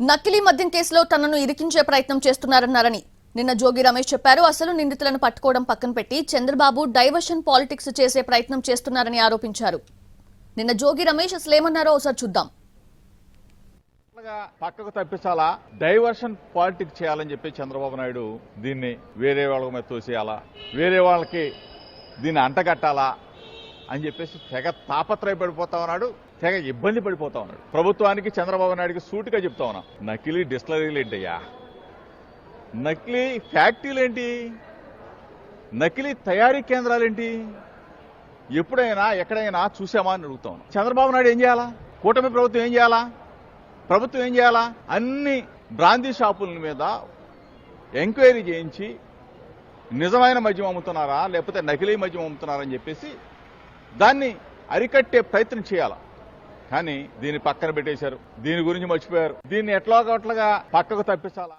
నకిలీ మద్యం కేసులో తనను ఇరికించే ప్రయత్నం చేస్తున్నారన్నారని నిన్న జోగి రమేష్ చెప్పారు. అసలు నిందితులను పట్టుకోవడం పక్కన పెట్టి చంద్రబాబు డైవర్షన్ పాలిటిక్స్ చేసే ప్రయత్నం చేస్తున్నారని ఆరోపించారు. నిన్న జోగి రమేష్ అసలు ఏమన్నారో ఒకసారి చూద్దాం. పక్కకు తప్పించాలా, డైవర్షన్ పాలిటిక్స్ చేయాలని చెప్పి చంద్రబాబు నాయుడు దీన్ని వేరే వాళ్ళ మీద తోసేయాలా, వేరే వాళ్ళకి దీన్ని అంటగట్టాలా అని చెప్పేసి తెగ తాపత్రయపడిపోతా ఉన్నాడు, తెగ ఇబ్బంది పడిపోతా ఉన్నాడు. ప్రభుత్వానికి చంద్రబాబు నాయుడికి సూటిగా చెప్తా ఉన్నా, నకిలీ డిస్టిలరీలు ఏంటయ్యా, నకిలీ ఫ్యాక్టరీలేంటి, నకిలీ తయారీ కేంద్రాలేంటి, ఎప్పుడైనా ఎక్కడైనా చూసామా అని అడుగుతా ఉన్నా. చంద్రబాబు నాయుడు ఏం చేయాలా, కూటమి ప్రభుత్వం ఏం చేయాలా, ప్రభుత్వం ఏం చేయాలా, అన్ని బ్రాందీ షాపుల మీద ఎంక్వైరీ చేయించి నిజమైన మద్యం అమ్ముతున్నారా లేకపోతే నకిలీ మద్యం అమ్ముతున్నారని చెప్పేసి దాన్ని అరికట్టే ప్రయత్నం చేయాలా. కానీ దీన్ని పక్కన పెట్టేశారు, దీని గురించి మర్చిపోయారు. దీన్ని ఎట్లాగట్లుగా పక్కకు తప్పించాలా.